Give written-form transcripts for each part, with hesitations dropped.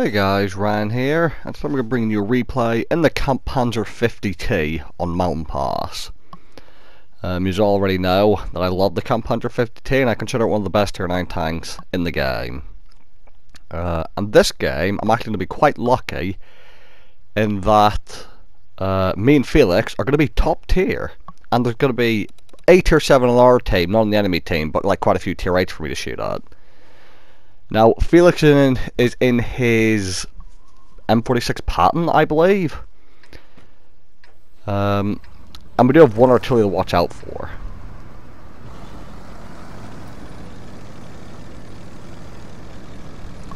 Hey guys, Ryan here, and today I'm going to bring you a replay in the Kampfpanzer 50T on Mountain Pass. You already know that I love the Kampfpanzer 50T and I consider it one of the best Tier 9 tanks in the game. And this game, I'm actually going to be quite lucky in that me and Felix are going to be top tier, and there's going to be a Tier 7 on our team, not on the enemy team, but like quite a few Tier 8s for me to shoot at. Now, Felix is in his M46 Patton, I believe. And we do have one artillery to watch out for.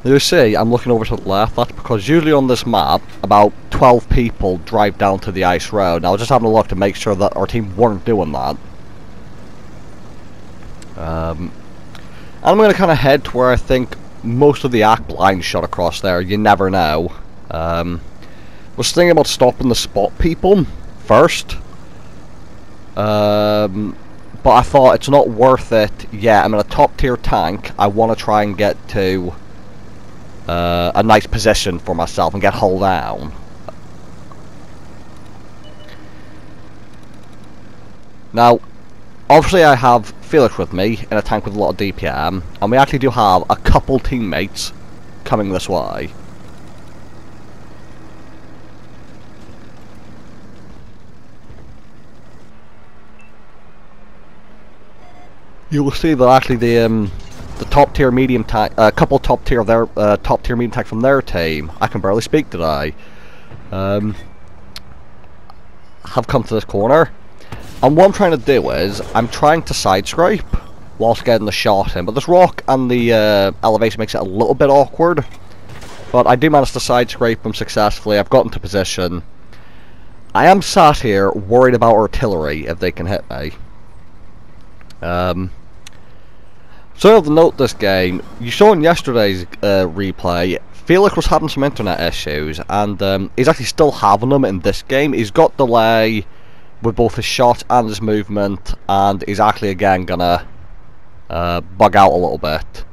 You see, I'm looking over to the left. That's because usually on this map, about 12 people drive down to the ice road. Now, I was just having a look to make sure that our team weren't doing that. And I'm going to kind of head to where I think most of the act lines shot across there. You never know. Was thinking about stopping the spot people first, but I thought it's not worth it yet. I'm in a top tier tank. I want to try and get to a nice position for myself and get hull down. Now, obviously I have Felix with me in a tank with a lot of DPM, and we actually do have a couple teammates coming this way. You will see that actually the top tier medium tank, a couple top tier of their top tier medium tank from their team, I can barely speak today, have come to this corner. And what I'm trying to do is, I'm trying to side scrape whilst getting the shot in, but this rock and the elevation makes it a little bit awkward. But I do manage to side scrape them successfully. I've gotten to position. I am sat here worried about artillery if they can hit me. So I have to note this game. You saw in yesterday's replay, Felix was having some internet issues, and he's actually still having them in this game. He's got delay with both his shot and his movement, and he's actually again gonna bug out a little bit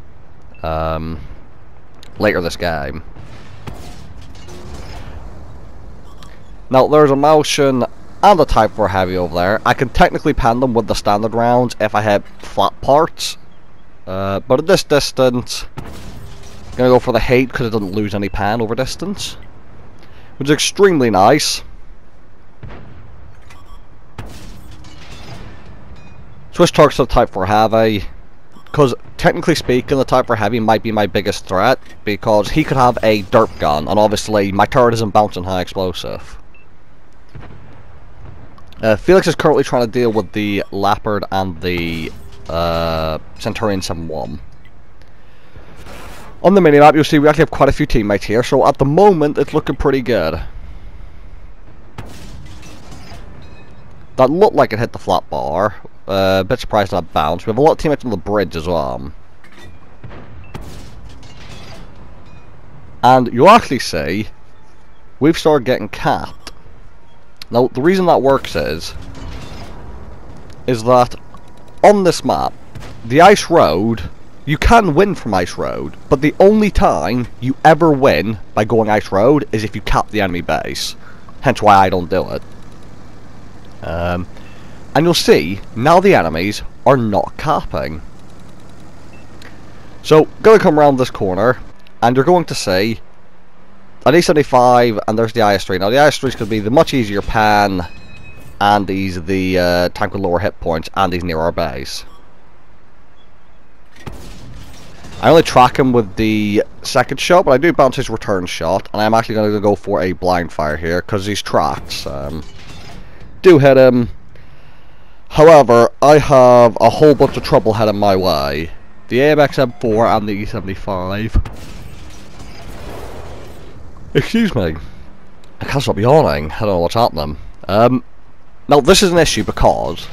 later this game. Now there's a motion and a Type 4 heavy over there. I can technically pen them with the standard rounds if I hit flat parts, but at this distance I'm gonna go for the hate because it doesn't lose any pan over distance, which is extremely nice. Switch targets to the Type 4 Heavy, because technically speaking the Type 4 Heavy might be my biggest threat, because he could have a derp gun, and obviously my turret isn't bouncing high explosive. Felix is currently trying to deal with the Leopard and the Centurion 7-1. On the minimap you'll see we actually have quite a few teammates here, so at the moment it's looking pretty good. That looked like it hit the flat bar. A bit surprised that bounced. We have a lot of teammates on the bridge as well. And you'll actually see we've started getting capped. Now the reason that works is that on this map, the ice road, you can win from ice road, but the only time you ever win by going ice road is if you cap the enemy base. Hence why I don't do it. And you'll see, now the enemies are not capping. So, gonna come around this corner, and you're going to see an E75, and there's the IS-3. Now the IS-3 is going to be the much easier pan, and he's the tank with lower hit points, and he's near our base. I only track him with the second shot, but I do bounce his return shot, and I'm actually going to go for a blind fire here, because these tracks do hit him. However, I have a whole bunch of trouble heading my way. The AMX M4 and the E75. Excuse me. I can't stop yawning. I don't know what's happening. Now this is an issue because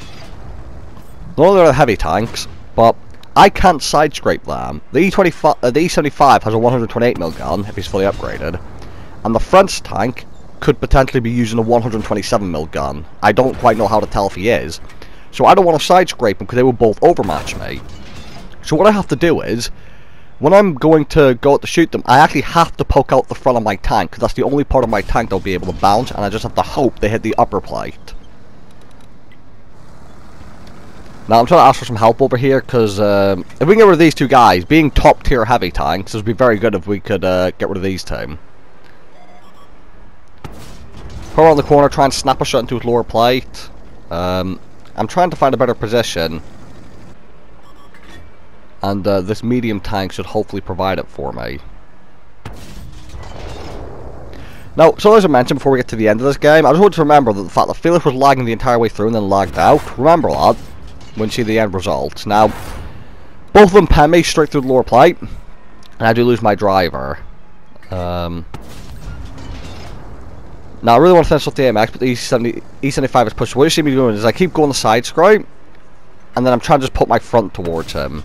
not only are they heavy tanks, but I can't side scrape them. The E75 has a 128mm gun if he's fully upgraded, and the French tank could potentially be using a 127mm gun. I don't quite know how to tell if he is. So I don't want to side scrape them because they will both overmatch me. So what I have to do is when I'm going to go out to shoot them, I actually have to poke out the front of my tank, because that's the only part of my tank that'll be able to bounce, and I just have to hope they hit the upper plate. Now I'm trying to ask for some help over here, because if we can get rid of these two guys, being top tier heavy tanks, it would be very good if we could get rid of these two. Come around the corner, try and snap a shot into his lower plate. I'm trying to find a better position, and this medium tank should hopefully provide it for me. Now, so as I mentioned before we get to the end of this game, I just want to remember that the fact that Felix was lagging the entire way through and then lagged out. Remember that when you see the end result. Now, both of them pen me straight through the lower plate, and I do lose my driver. Now I really want to finish off the AMX, but the E75 is pushed. What you see me doing is I keep going the side scrape, and then I'm trying to just put my front towards him.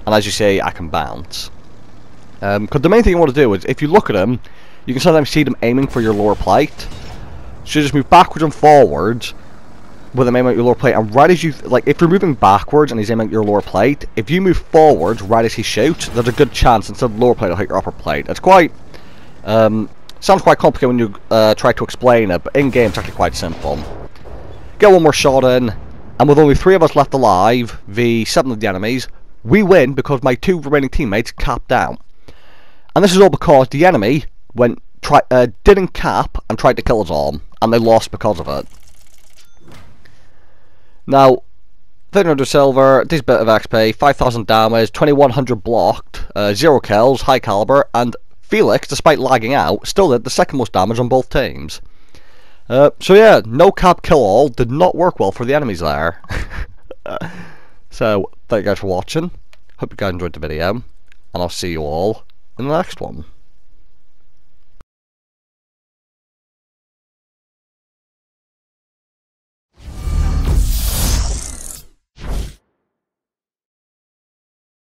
And as you see, I can bounce. Because the main thing you want to do is, if you look at him, you can sometimes see them aiming for your lower plate. So you just move backwards and forwards with him aiming at your lower plate, and right as you, like, if you're moving backwards and he's aiming at your lower plate, if you move forwards right as he shoots, there's a good chance instead of the lower plate will hit your upper plate. It's quite, sounds quite complicated when you try to explain it, but in game it's actually quite simple. Get one more shot in, and with only 3 of us left alive, v 7 of the enemies, we win because my 2 remaining teammates capped out. And this is all because the enemy didn't cap and tried to kill us all, and they lost because of it. Now, 1300 silver, this bit of XP, 5000 damage, 2100 blocked, 0 kills, high caliber, and Felix, despite lagging out, still did the second most damage on both teams. So yeah, no cap kill all did not work well for the enemies there. So, thank you guys for watching. Hope you guys enjoyed the video, and I'll see you all in the next one.